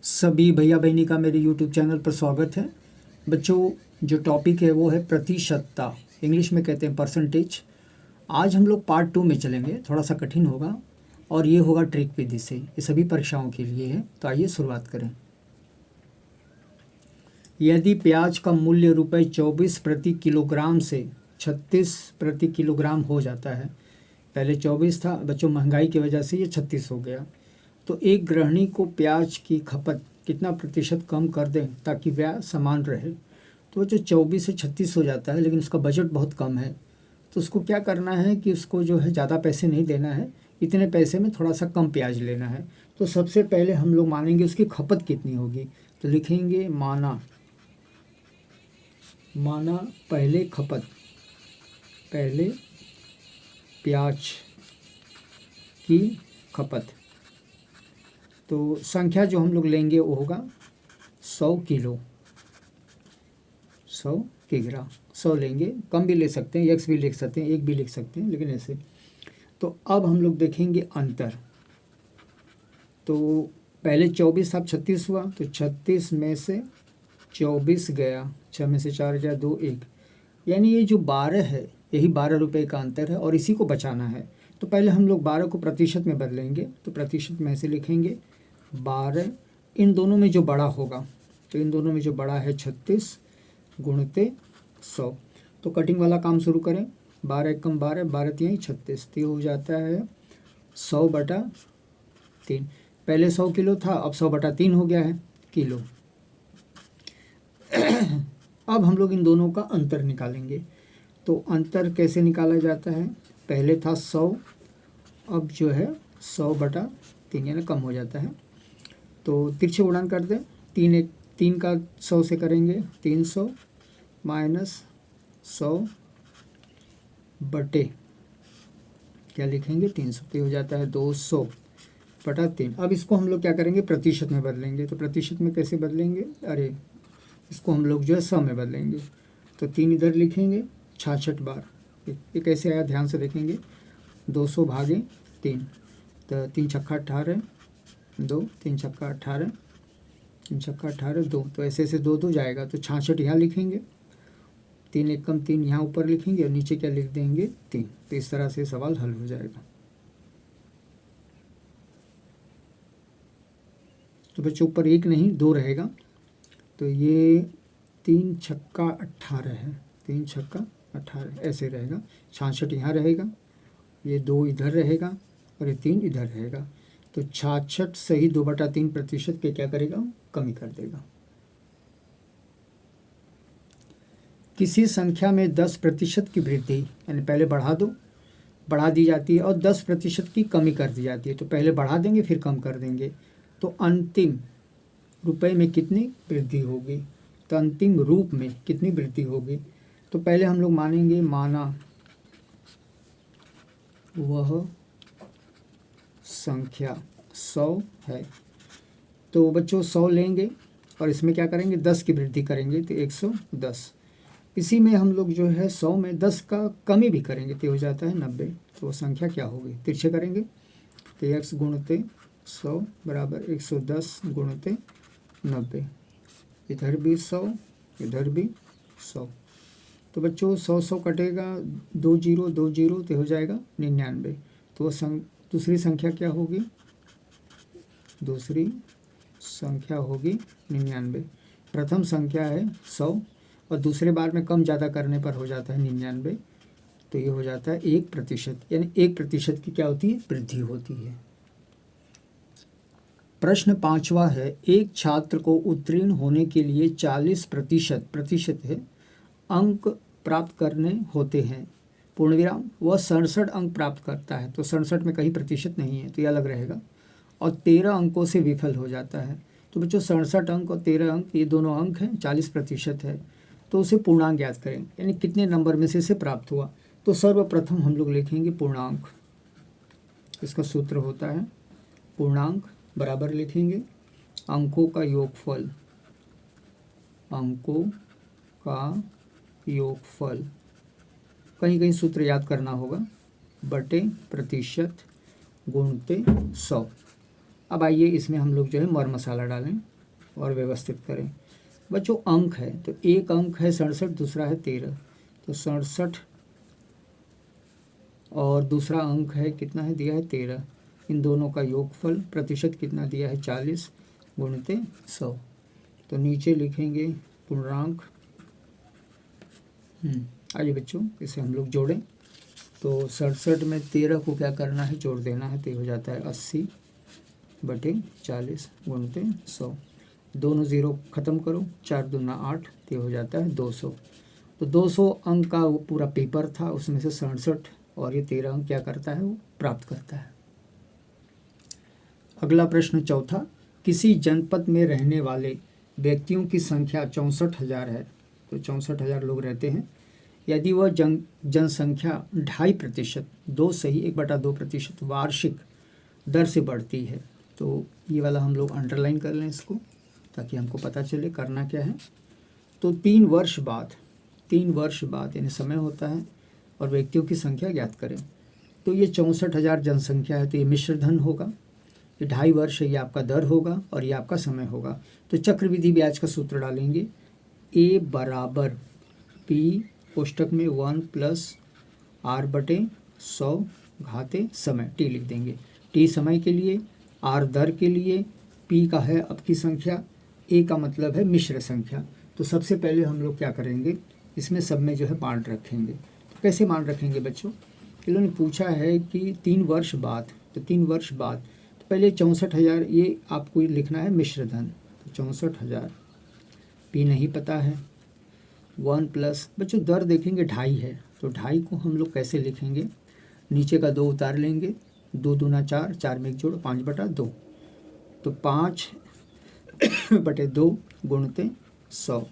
सभी भैया बहनी का मेरे YouTube चैनल पर स्वागत है। बच्चों, जो टॉपिक है वो है प्रतिशतता, इंग्लिश में कहते हैं परसेंटेज। आज हम लोग पार्ट 2 में चलेंगे, थोड़ा सा कठिन होगा और ये होगा ट्रिक विधि से। ये सभी परीक्षाओं के लिए है। तो आइए शुरुआत करें। यदि प्याज का मूल्य रुपये 24 प्रति किलोग्राम से 36 प्रति किलोग्राम हो जाता है, पहले 24 था बच्चों, महंगाई की वजह से ये 36 हो गया, तो एक गृहिणी को प्याज की खपत कितना प्रतिशत कम कर दें ताकि व्यय समान रहे। तो जो 24 से 36 हो जाता है, लेकिन उसका बजट बहुत कम है, तो उसको क्या करना है कि उसको जो है ज़्यादा पैसे नहीं देना है, इतने पैसे में थोड़ा सा कम प्याज लेना है। तो सबसे पहले हम लोग मानेंगे उसकी खपत कितनी होगी। तो लिखेंगे माना पहले खपत, पहले प्याज की खपत। तो संख्या जो हम लोग लेंगे वो होगा 100 किलो, 100 किग्रा, 100 लेंगे, कम भी ले सकते हैं, x भी लिख सकते हैं, 1 भी लिख सकते हैं, लेकिन ऐसे। तो अब हम लोग देखेंगे अंतर। तो पहले 24 था, 36 हुआ, तो 36 में से 24 गया, 6 में से 4 गया, 2 1, यानी ये जो 12 है यही 12 रुपये का अंतर है और इसी को बचाना है। तो पहले हम लोग 12 को प्रतिशत में बदलेंगे। तो प्रतिशत में ऐसे लिखेंगे 12, इन दोनों में जो बड़ा होगा, तो इन दोनों में जो बड़ा है 36 गुणते 100। तो कटिंग वाला काम शुरू करें। 12 एकम 12, 12 तिहाई 36, तो हो जाता है 100/3। पहले 100 किलो था, अब 100/3 हो गया है किलो। अब हम लोग इन दोनों का अंतर निकालेंगे। तो अंतर कैसे निकाला जाता है, पहले था 100, अब जो है 100/3, यानी कम हो जाता है। तो तिरछे उड़ान कर दें, 3 का 100 से करेंगे 300 माइनस 100 बटे क्या लिखेंगे 300, तो हो जाता है 200/3। अब इसको हम लोग क्या करेंगे, प्रतिशत में बदलेंगे। तो प्रतिशत में कैसे बदलेंगे, अरे इसको हम लोग जो है 100 में बदलेंगे। तो 3 इधर लिखेंगे 66 बार। ये कैसे आया ध्यान से देखेंगे, 200/3, तो 3 छक्का 18, 2 3 छक्का 18, 3 छक्का 18, 2, तो ऐसे ऐसे 2 2 जाएगा, तो 66 यहाँ लिखेंगे, 3 एकम 3 यहाँ ऊपर लिखेंगे और नीचे क्या लिख देंगे 3। तो इस तरह से सवाल हल हो जाएगा। तो बच्चों ऊपर 1 नहीं 2 रहेगा, तो ये 3 छक्का 18 है, 3 छक्का 18 ऐसे रहेगा, 66 यहाँ रहेगा, ये 2 इधर रहेगा और ये 3 इधर रहेगा। तो 66 से ही 2/3 प्रतिशत के क्या करेगा, कमी कर देगा। किसी संख्या में 10% की वृद्धि, यानी पहले बढ़ा दी जाती है और 10% की कमी कर दी जाती है। तो पहले बढ़ा देंगे फिर कम कर देंगे, तो अंतिम रुपए में कितनी वृद्धि होगी, तो अंतिम रूप में कितनी वृद्धि होगी। तो पहले हम लोग मानेंगे माना वह संख्या 100 है। तो बच्चों 100 लेंगे और इसमें क्या करेंगे 10 की वृद्धि करेंगे, तो 110। इसी में हम लोग जो है 100 में 10 का कमी भी करेंगे, तो हो जाता है 90। तो वो संख्या क्या होगी, तिरछे करेंगे, तो x गुणते 100 बराबर 110 गुणते 90। इधर भी 100, इधर भी 100। तो बच्चों 100 कटेगा, 2 0 2 0, तो हो जाएगा 99। तो दूसरी संख्या क्या होगी, दूसरी संख्या होगी 99। प्रथम संख्या है 100 और दूसरे बार में कम ज़्यादा करने पर हो जाता है 99। तो ये हो जाता है 1%, यानी 1% की क्या होती है, वृद्धि होती है। प्रश्न 5वां है, एक छात्र को उत्तीर्ण होने के लिए 40% है अंक प्राप्त करने होते हैं, पूर्णविराम, वह 67 अंक प्राप्त करता है। तो 67 में कहीं प्रतिशत नहीं है, तो ये अलग रहेगा, और 13 अंकों से विफल हो जाता है। तो बच्चों 67 अंक और 13 अंक ये दोनों अंक हैं, 40% है, तो उसे पूर्णांक ज्ञात करें, यानी कितने नंबर में से इसे प्राप्त हुआ। तो सर्वप्रथम हम लोग लिखेंगे पूर्णांक, इसका सूत्र होता है पूर्णांक बराबर लिखेंगे अंकों का योगफल, अंकों का योगफल, कहीं कहीं सूत्र याद करना होगा, बटे प्रतिशत गुणते 100। अब आइए इसमें हम लोग जो है मर मसाला डालें। और व्यवस्थित करें। बच्चों अंक है तो एक अंक है 67, दूसरा है 13, तो 67 और दूसरा अंक है कितना है दिया है 13, इन दोनों का योगफल प्रतिशत कितना दिया है 40 गुणित 100। तो नीचे लिखेंगे पूर्णांक। आइए बच्चों इसे हम लोग जोड़ें। तो 67 में 13 को क्या करना है, जोड़ देना है, तो ये हो जाता है 80/40 गुणित 100। दोनों ज़ीरो ख़त्म करो, 4 दूना 8, तो हो जाता है 200। तो 200 अंक का वो पूरा पेपर था, उसमें से 67 और ये 13 अंक क्या करता है, वो प्राप्त करता है। अगला प्रश्न चौथा, किसी जनपद में रहने वाले व्यक्तियों की संख्या 64,000 है। तो 64,000 लोग रहते हैं। यदि वह जनसंख्या 2.5%, 2 सही 1/2% वार्षिक दर से बढ़ती है। तो ये वाला हम लोग अंडरलाइन कर लें इसको, ताकि हमको पता चले करना क्या है। तो 3 वर्ष बाद यानी समय होता है और व्यक्तियों की संख्या ज्ञात करें। तो ये 64,000 जनसंख्या है, तो ये मिश्र धन होगा। ये 2.5 वर्ष ये आपका दर होगा और ये आपका समय होगा। तो चक्रवृद्धि ब्याज का सूत्र डालेंगे, A बराबर P कोष्टक में 1 + R/100 घाते समय, T लिख देंगे। T समय के लिए, R दर के लिए, P का है आपकी संख्या, A का मतलब है मिश्र संख्या। तो सबसे पहले हम लोग क्या करेंगे, इसमें सब में जो है मान रखेंगे। तो कैसे मान रखेंगे बच्चों, इन्होंने पूछा है कि 3 वर्ष बाद, तो 3 वर्ष बाद तो पहले 64,000 ये आपको लिखना है मिश्र धन। तो 64,000 P नहीं पता है, 1 प्लस बच्चों दर देखेंगे 2.5 है, तो 2.5 को हम लोग कैसे लिखेंगे, नीचे का 2 उतार लेंगे, 2 दूना 4, 4 में 1 जोड़ 5/2, तो 5/2 गुणित 100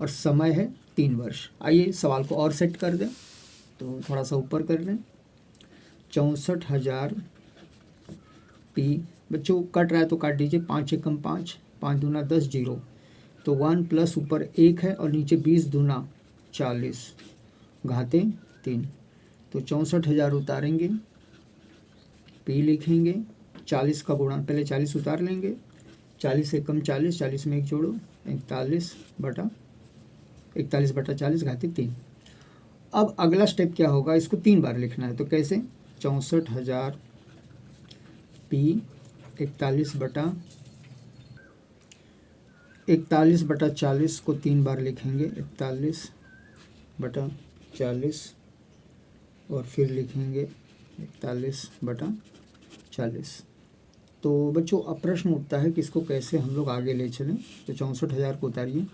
और समय है 3 वर्ष। आइए सवाल को और सेट कर दें, तो थोड़ा सा ऊपर कर लें। 64,000 P बच्चों कट रहा है तो काट दीजिए, 5 एकम 5, 5 दूना 10 जीरो, तो 1 प्लस ऊपर 1 है और नीचे 20 दूना 40 घाते 3, तो 64,000 उतारेंगे, P लिखेंगे, 40 का गुणा पहले 40 उतार लेंगे, 40 एकम 40, 40 में 1 जोड़ो, 41/40 घाते 3। अब अगला स्टेप क्या होगा, इसको 3 बार लिखना है। तो कैसे, 64,000 P 41/40 को 3 बार लिखेंगे, 41/40 और फिर लिखेंगे 41/40। तो बच्चों अब प्रश्न उठता है कि इसको कैसे हम लोग आगे ले चलें। तो 64,000 को उतारिए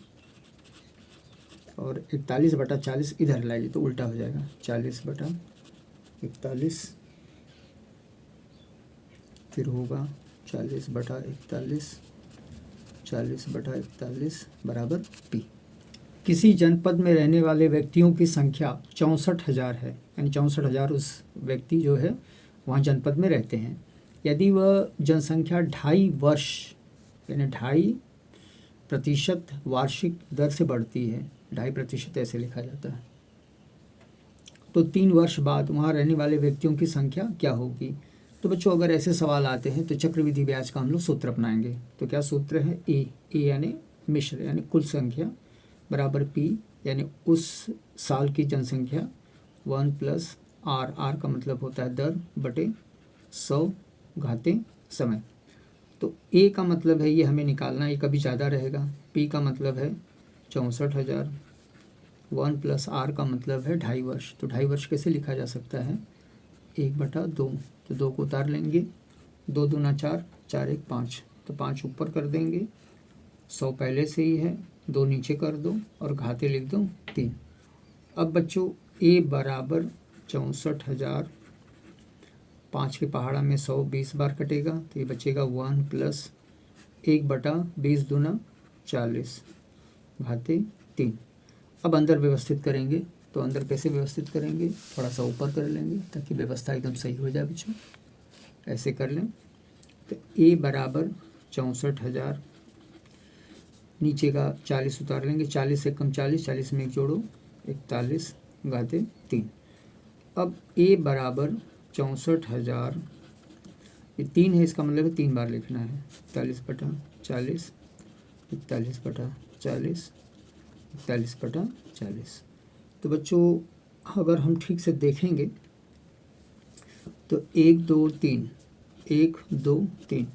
और 41/40 इधर लाइए, तो उल्टा हो जाएगा, 40/41 फिर होगा 40/41, 40/41 बराबर P। किसी जनपद में रहने वाले व्यक्तियों की संख्या 64,000 है, यानी 64,000 उस व्यक्ति जो है वहाँ जनपद में रहते हैं। यदि वह जनसंख्या 2.5 वर्ष यानी 2.5% वार्षिक दर से बढ़ती है, 2.5% ऐसे लिखा जाता है, तो 3 वर्ष बाद वहाँ रहने वाले व्यक्तियों की संख्या क्या होगी। तो बच्चों अगर ऐसे सवाल आते हैं तो चक्रवृद्धि ब्याज का हम लोग सूत्र अपनाएंगे। तो क्या सूत्र है, ए यानी मिश्र यानी कुल संख्या बराबर P यानी उस साल की जनसंख्या 1 + R का मतलब होता है दर बटे 100 घाते समय। तो A का मतलब है ये हमें निकालना, ये कभी ज़्यादा रहेगा। P का मतलब है 64,000, 1 + R का मतलब है 2.5 वर्ष। तो 2.5 वर्ष कैसे लिखा जा सकता है, 1/2, तो 2 को उतार लेंगे, 2 दूना 4, 4 1 5, तो 5 ऊपर कर देंगे, 100 पहले से ही है, 2 नीचे कर दो और घाते लिख दो 3। अब बच्चों A बराबर 64,000, 5 के पहाड़ा में 100 20 बार कटेगा, तो ये बचेगा 1 + 1/20 दूना 40 घाते 3। अब अंदर व्यवस्थित करेंगे, तो अंदर कैसे व्यवस्थित करेंगे, थोड़ा सा ऊपर कर लेंगे ताकि व्यवस्था एकदम सही हो जाए बच्चों, ऐसे कर लें। तो A बराबर 64,000, नीचे का 40 उतार लेंगे, 40 एकम 40, 40 में 1 जोड़ो, 41 घाते 3। अब A बराबर 64,000, ये 3 है, इसका मतलब है 3 बार लिखना है, 41/40 41/40, 41/40। तो बच्चों अगर हम ठीक से देखेंगे तो 1 2 3, 1 2 3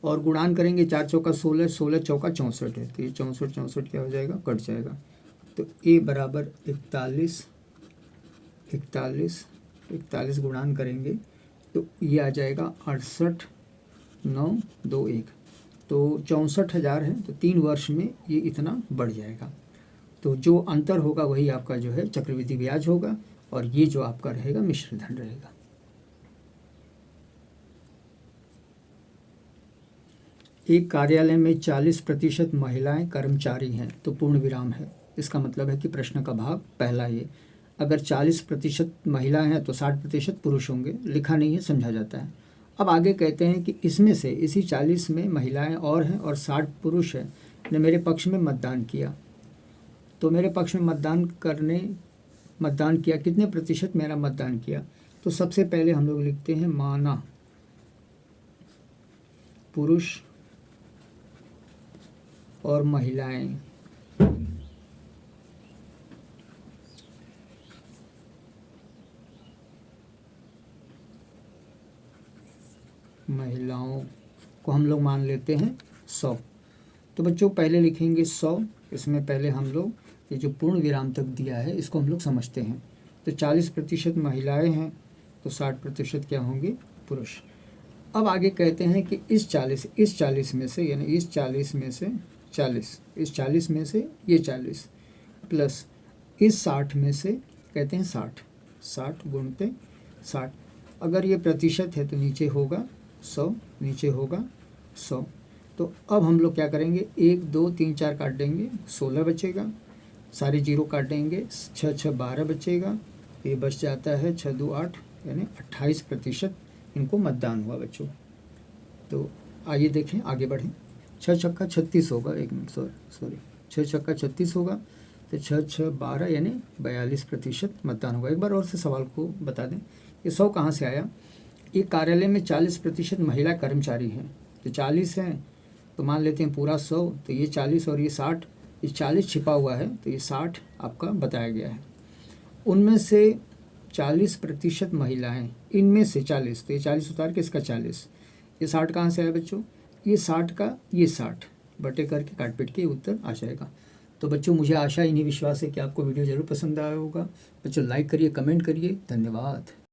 और गुणान करेंगे 4 चौका 16, 16 चौका 64 है, तो ये 64 64 क्या हो जाएगा, कट जाएगा। तो a बराबर 41, 41, 41 गुणान करेंगे तो ये आ जाएगा 68,921। तो 64,000 है, तो 3 वर्ष में ये इतना बढ़ जाएगा। तो जो अंतर होगा वही आपका जो है चक्रवृद्धि ब्याज होगा, और ये जो आपका रहेगा मिश्र धन रहेगा। एक कार्यालय में 40% महिलाएं कर्मचारी हैं तो पूर्ण विराम है। इसका मतलब है कि प्रश्न का भाग पहला ये, अगर 40% महिलाएं हैं तो 60% पुरुष होंगे, लिखा नहीं है, समझा जाता है। अब आगे कहते हैं कि इसमें से इसी 40 में महिलाएं और हैं और 60 पुरुष हैं, ने मेरे पक्ष में मतदान किया। तो मेरे पक्ष में मतदान किया, कितने प्रतिशत मेरा मतदान किया? तो सबसे पहले हम लोग लिखते हैं माना पुरुष और महिलाएं महिलाओं को हम लोग मान लेते हैं 100। तो बच्चों पहले लिखेंगे 100, इसमें पहले हम लोग ये जो पूर्ण विराम तक दिया है इसको हम लोग समझते हैं। तो 40% महिलाएं हैं तो 60% क्या होंगे, पुरुष। अब आगे कहते हैं कि इस 40 में से, यानी इस 40 में से 40, इस 40 में से ये 40 प्लस इस 60 में से कहते हैं 60 गुणते 60। अगर ये प्रतिशत है तो नीचे होगा 100, नीचे होगा 100। तो अब हम लोग क्या करेंगे, 1 2 3 4 काट देंगे, 16 बचेगा, सारे जीरो काट देंगे, 6 6 12 बचेगा, ये बच जाता है 6 2 8, यानी 28% इनको मतदान हुआ बच्चों। तो आइए देखें, आगे बढ़ें। 6 छक्का 36 होगा, 1 मिनट सॉरी 6 छक्का 36 होगा, तो 6 6 12 यानी 42% मतदान होगा। एक बार और से सवाल को बता दें, ये 100 कहाँ से आया? एक कार्यालय में 40% महिला कर्मचारी हैं, तो 40 हैं तो मान लेते हैं पूरा 100, तो ये 40 और ये 60, ये 40 छिपा हुआ है तो ये 60 आपका बताया गया है। उनमें से 40% महिलाएं, इनमें से 40, तो ये 40 उतार के इसका 40, ये 60 कहाँ से आया बच्चों? ये 60 का ये 60 बटे करके काट पीट के उत्तर आ जाएगा। तो बच्चों मुझे आशा, इन्हीं विश्वास है कि आपको वीडियो ज़रूर पसंद आया होगा। बच्चों लाइक करिए, कमेंट करिए, धन्यवाद।